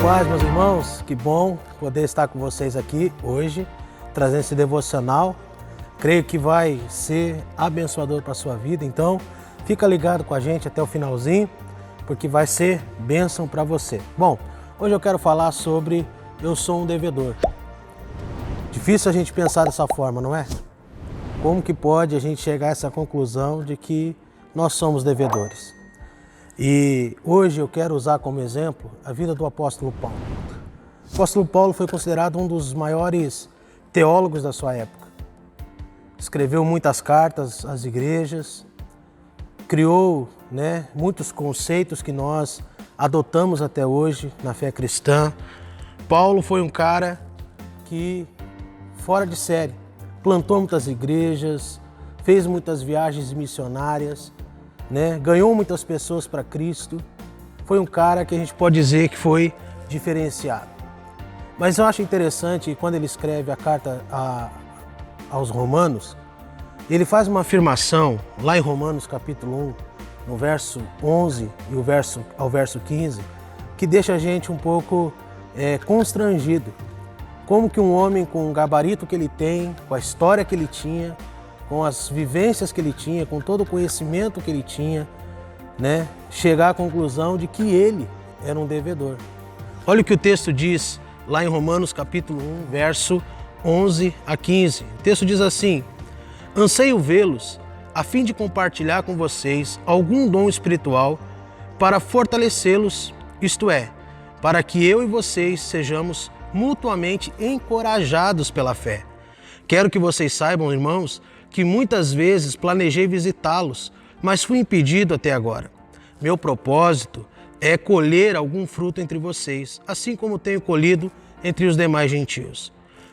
paz, meus irmãos, que bom poder estar com vocês aqui hoje, trazendo esse devocional. Creio que vai ser abençoador para a sua vida, então fica ligado com a gente até o finalzinho, porque vai ser bênção para você. Bom, hoje eu quero falar sobre eu sou um devedor. Difícil a gente pensar dessa forma, não é? Como que pode a gente chegar a essa conclusão de que nós somos devedores? E hoje eu quero usar como exemplo a vida do apóstolo Paulo. O apóstolo Paulo foi considerado um dos maiores teólogos da sua época. Escreveu muitas cartas às igrejas, criou muitos conceitos que nós adotamos até hoje na fé cristã. Paulo foi um cara que, fora de série, plantou muitas igrejas, fez muitas viagens missionárias, ganhou muitas pessoas para Cristo. Foi um cara que a gente pode dizer que foi diferenciado. Mas eu acho interessante, quando ele escreve a carta aos Romanos, ele faz uma afirmação lá em Romanos capítulo 1, no verso 11 e ao verso 15, que deixa a gente um pouco constrangido. Como que um homem com o gabarito que ele tem, com a história que ele tinha, com as vivências que ele tinha, com todo o conhecimento que ele tinha, chegar à conclusão de que ele era um devedor. Olha o que o texto diz lá em Romanos capítulo 1, verso 11 a 15. O texto diz assim: anseio vê-los a fim de compartilhar com vocês algum dom espiritual para fortalecê-los, isto é, para que eu e vocês sejamos mutuamente encorajados pela fé. Quero que vocês saibam, irmãos, que muitas vezes planejei visitá-los, mas fui impedido até agora. Meu propósito é colher algum fruto entre vocês, assim como tenho colhido entre os demais gentios.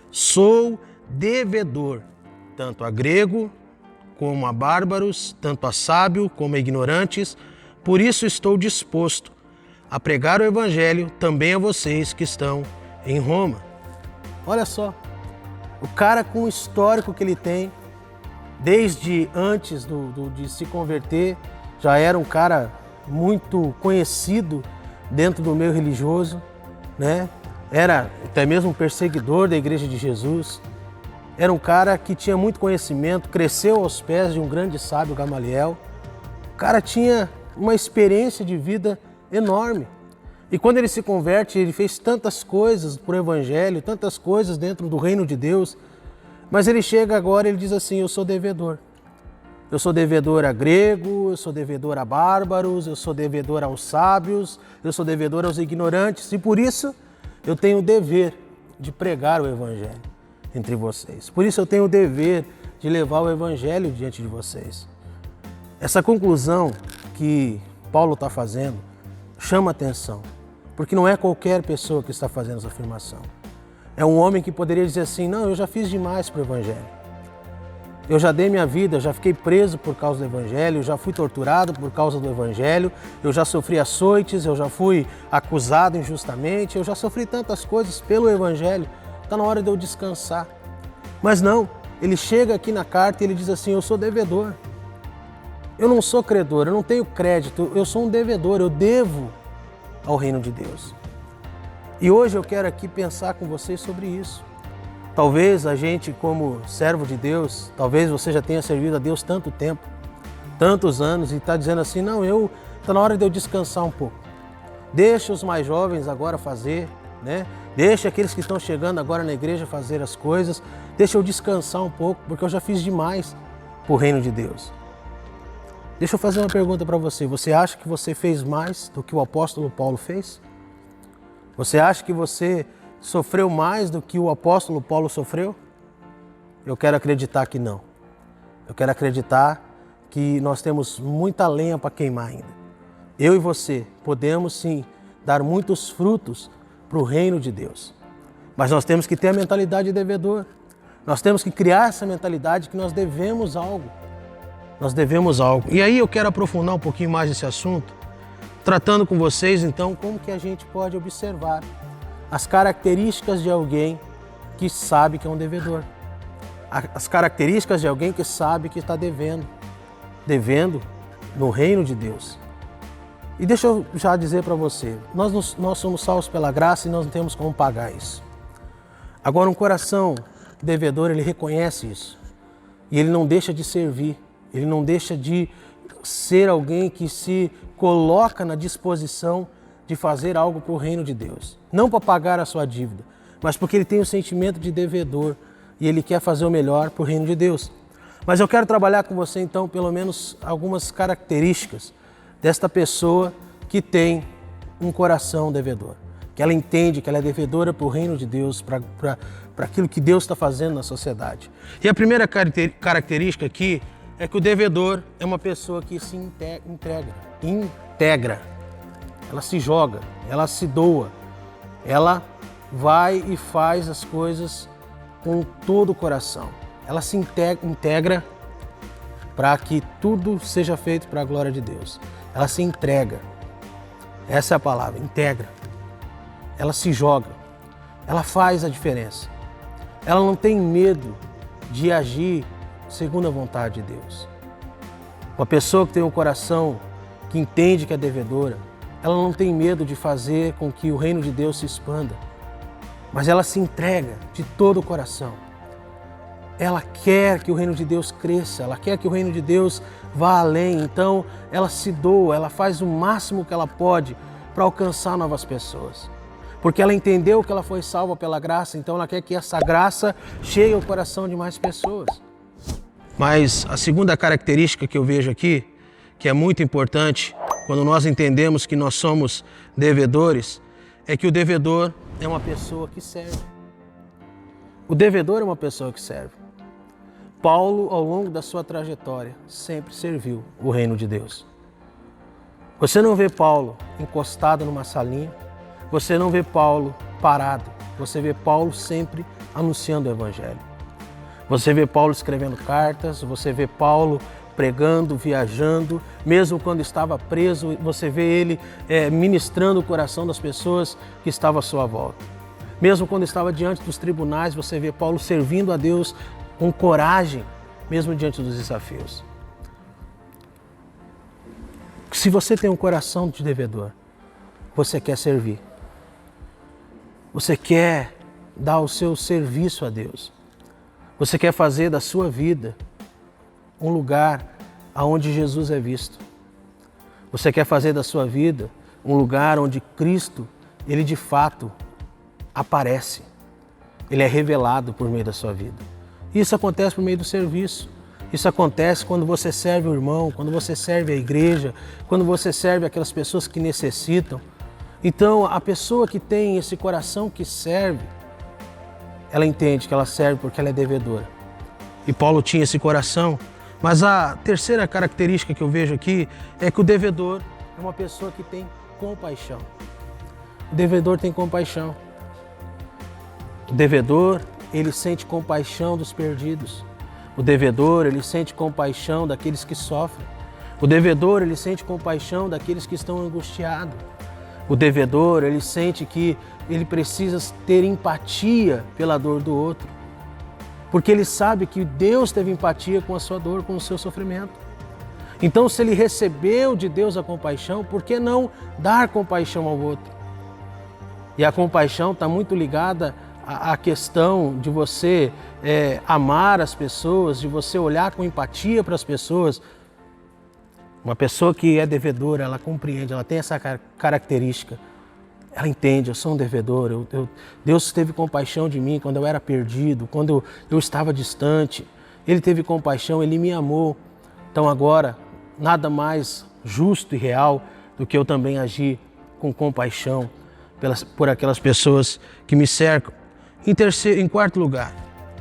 Sou devedor, tanto a grego como a bárbaros, tanto a sábio como a ignorantes, por isso estou disposto a pregar o evangelho também a vocês que estão em Roma. Olha só, o cara com o histórico que ele tem, desde antes de se converter, já era um cara muito conhecido dentro do meio religioso, Era até mesmo um perseguidor da Igreja de Jesus. Era um cara que tinha muito conhecimento, cresceu aos pés de um grande sábio, Gamaliel. O cara tinha uma experiência de vida enorme. E quando ele se converte, ele fez tantas coisas por evangelho, tantas coisas dentro do reino de Deus, mas ele chega agora e ele diz assim: eu sou devedor. Eu sou devedor a grego, eu sou devedor a bárbaros, eu sou devedor aos sábios, eu sou devedor aos ignorantes, e por isso eu tenho o dever de pregar o evangelho entre vocês. Por isso eu tenho o dever de levar o evangelho diante de vocês. Essa conclusão que Paulo está fazendo chama atenção, porque não é qualquer pessoa que está fazendo essa afirmação. É um homem que poderia dizer assim: não, eu já fiz demais para o evangelho. Eu já dei minha vida, já fiquei preso por causa do evangelho, eu já fui torturado por causa do evangelho, eu já sofri açoites, eu já fui acusado injustamente, eu já sofri tantas coisas pelo evangelho, está na hora de eu descansar. Mas não, ele chega aqui na carta e ele diz assim: eu sou devedor. Eu não sou credor, eu não tenho crédito, eu sou um devedor, eu devo ao reino de Deus. E hoje eu quero aqui pensar com vocês sobre isso. Talvez a gente, como servo de Deus, talvez você já tenha servido a Deus tanto tempo, tantos anos, e está dizendo assim: não, está na hora de eu descansar um pouco. Deixa os mais jovens agora fazer, Deixa aqueles que estão chegando agora na igreja fazer as coisas, deixa eu descansar um pouco, porque eu já fiz demais para o reino de Deus. Deixa eu fazer uma pergunta para você. Você acha que você fez mais do que o apóstolo Paulo fez? Você acha que você sofreu mais do que o apóstolo Paulo sofreu? Eu quero acreditar que não. Eu quero acreditar que nós temos muita lenha para queimar ainda. Eu e você podemos sim dar muitos frutos para o reino de Deus. Mas nós temos que ter a mentalidade de devedor. Nós temos que criar essa mentalidade que nós devemos algo. Nós devemos algo. E aí eu quero aprofundar um pouquinho mais esse assunto, tratando com vocês então como que a gente pode observar as características de alguém que sabe que é um devedor. As características de alguém que sabe que está devendo no reino de Deus. E deixa eu já dizer para você, nós somos salvos pela graça e nós não temos como pagar isso. Agora, um coração devedor, ele reconhece isso. E ele não deixa de servir, ele não deixa de ser alguém que se coloca na disposição de fazer algo para o reino de Deus. Não para pagar a sua dívida, mas porque ele tem o sentimento de devedor e ele quer fazer o melhor para o reino de Deus. Mas eu quero trabalhar com você então pelo menos algumas características desta pessoa que tem um coração devedor. Que ela entende que ela é devedora para o reino de Deus, para aquilo que Deus está fazendo na sociedade. E a primeira característica aqui é que o devedor é uma pessoa que se integra. Ela se joga, ela se doa, ela vai e faz as coisas com todo o coração. Ela se integra para que tudo seja feito para a glória de Deus. Ela se entrega. Essa é a palavra, integra. Ela se joga. Ela faz a diferença. Ela não tem medo de agir segundo a vontade de Deus. Uma pessoa que tem um coração que entende que é devedora, ela não tem medo de fazer com que o reino de Deus se expanda, mas ela se entrega de todo o coração. Ela quer que o reino de Deus cresça, ela quer que o reino de Deus vá além, então ela se doa, ela faz o máximo que ela pode para alcançar novas pessoas. Porque ela entendeu que ela foi salva pela graça, então ela quer que essa graça chegue o coração de mais pessoas. Mas a segunda característica que eu vejo aqui, que é muito importante, quando nós entendemos que nós somos devedores, é que o devedor é uma pessoa que serve. O devedor é uma pessoa que serve. Paulo, ao longo da sua trajetória, sempre serviu o reino de Deus. Você não vê Paulo encostado numa salinha, você não vê Paulo parado, você vê Paulo sempre anunciando o Evangelho. Você vê Paulo escrevendo cartas, você vê Paulo pregando, viajando, mesmo quando estava preso, você vê ele ministrando o coração das pessoas que estavam à sua volta. Mesmo quando estava diante dos tribunais, você vê Paulo servindo a Deus com coragem, mesmo diante dos desafios. Se você tem um coração de devedor, você quer servir. Você quer dar o seu serviço a Deus. Você quer fazer da sua vida um lugar onde Jesus é visto. Você quer fazer da sua vida um lugar onde Cristo, ele de fato aparece. Ele é revelado por meio da sua vida. Isso acontece por meio do serviço. Isso acontece quando você serve o irmão, quando você serve a igreja, quando você serve aquelas pessoas que necessitam. Então, a pessoa que tem esse coração que serve, ela entende que ela serve porque ela é devedora. E Paulo tinha esse coração. Mas a terceira característica que eu vejo aqui é que o devedor é uma pessoa que tem compaixão. O devedor tem compaixão. O devedor, ele sente compaixão dos perdidos. O devedor, ele sente compaixão daqueles que sofrem. O devedor, ele sente compaixão daqueles que estão angustiados. O devedor, ele sente que ele precisa ter empatia pela dor do outro. Porque ele sabe que Deus teve empatia com a sua dor, com o seu sofrimento. Então, se ele recebeu de Deus a compaixão, por que não dar compaixão ao outro? E a compaixão está muito ligada à questão de você amar as pessoas, de você olhar com empatia para as pessoas. Uma pessoa que é devedora, ela compreende, ela tem essa característica. Ela entende, eu sou um devedor, Deus teve compaixão de mim quando eu era perdido, quando eu estava distante. Ele teve compaixão, Ele me amou. Então agora, nada mais justo e real do que eu também agir com compaixão por aquelas pessoas que me cercam. Em quarto lugar,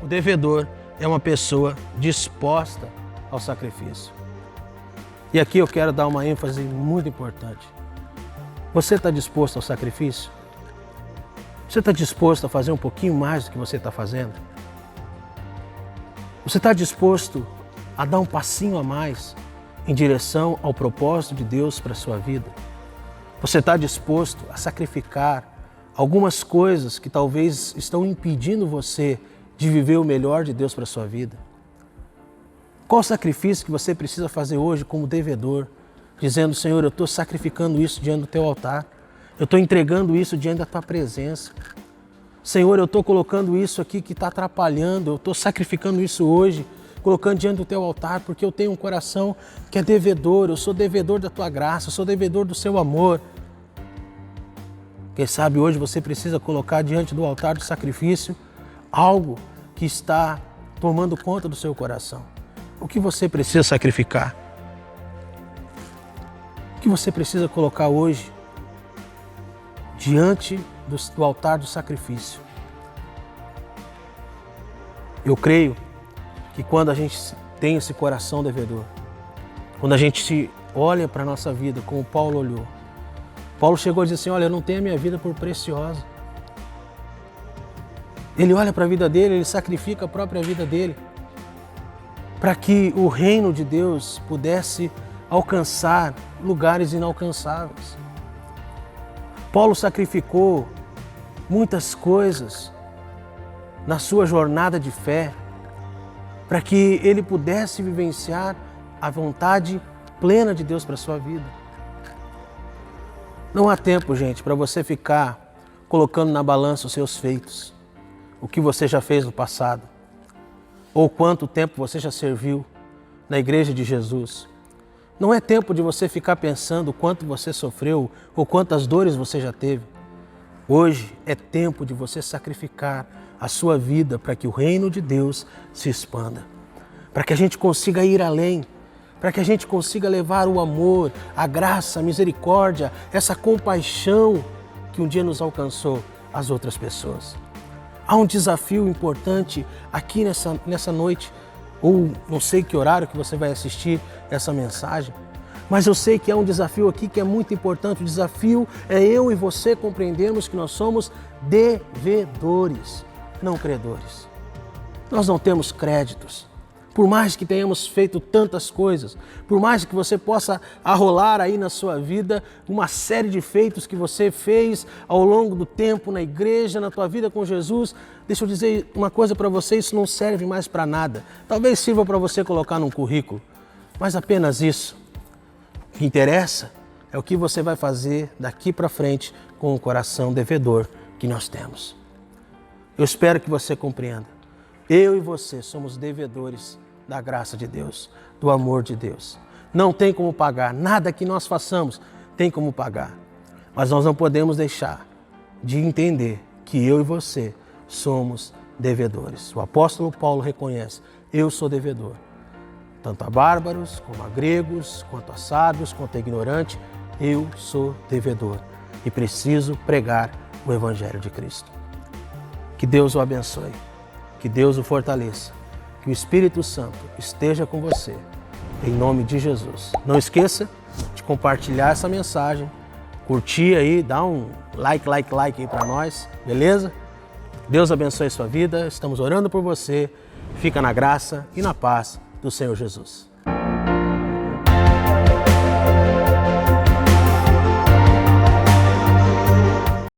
o devedor é uma pessoa disposta ao sacrifício. E aqui eu quero dar uma ênfase muito importante. Você está disposto ao sacrifício? Você está disposto a fazer um pouquinho mais do que você está fazendo? Você está disposto a dar um passinho a mais em direção ao propósito de Deus para a sua vida? Você está disposto a sacrificar algumas coisas que talvez estão impedindo você de viver o melhor de Deus para a sua vida? Qual o sacrifício que você precisa fazer hoje como devedor, dizendo, Senhor, eu estou sacrificando isso diante do teu altar. Eu estou entregando isso diante da tua presença. Senhor, eu estou colocando isso aqui que está atrapalhando, eu estou sacrificando isso hoje, colocando diante do teu altar, porque eu tenho um coração que é devedor, eu sou devedor da tua graça, eu sou devedor do seu amor. Quem sabe hoje você precisa colocar diante do altar do sacrifício algo que está tomando conta do seu coração. O que você precisa sacrificar? O que você precisa colocar hoje diante do altar do sacrifício? Eu creio que quando a gente tem esse coração devedor, quando a gente se olha para a nossa vida como Paulo olhou, Paulo chegou a dizer assim, olha, eu não tenho a minha vida por preciosa. Ele olha para a vida dele, ele sacrifica a própria vida dele para que o reino de Deus pudesse alcançar lugares inalcançáveis. Paulo sacrificou muitas coisas na sua jornada de fé para que ele pudesse vivenciar a vontade plena de Deus para a sua vida. Não há tempo, gente, para você ficar colocando na balança os seus feitos, o que você já fez no passado, ou quanto tempo você já serviu na igreja de Jesus. Não é tempo de você ficar pensando o quanto você sofreu ou quantas dores você já teve. Hoje é tempo de você sacrificar a sua vida para que o reino de Deus se expanda, para que a gente consiga ir além, para que a gente consiga levar o amor, a graça, a misericórdia, essa compaixão que um dia nos alcançou às outras pessoas. Há um desafio importante aqui nessa noite, ou não sei que horário que você vai assistir essa mensagem, mas eu sei que há um desafio aqui que é muito importante. O desafio é eu e você compreendermos que nós somos devedores, não credores. Nós não temos créditos. Por mais que tenhamos feito tantas coisas, por mais que você possa arrolar aí na sua vida uma série de feitos que você fez ao longo do tempo na igreja, na tua vida com Jesus, deixa eu dizer uma coisa para você, isso não serve mais para nada. Talvez sirva para você colocar num currículo, mas apenas isso. O que interessa é o que você vai fazer daqui para frente com o coração devedor que nós temos. Eu espero que você compreenda. Eu e você somos devedores da graça de Deus, do amor de Deus. Não tem como pagar, nada que nós façamos tem como pagar. Mas nós não podemos deixar de entender que eu e você somos devedores. O apóstolo Paulo reconhece, eu sou devedor. Tanto a bárbaros, como a gregos, quanto a sábios, quanto a ignorante, eu sou devedor e preciso pregar o Evangelho de Cristo. Que Deus o abençoe. Que Deus o fortaleça, que o Espírito Santo esteja com você, em nome de Jesus. Não esqueça de compartilhar essa mensagem, curtir aí, dá um like aí para nós, beleza? Deus abençoe a sua vida, estamos orando por você, fica na graça e na paz do Senhor Jesus.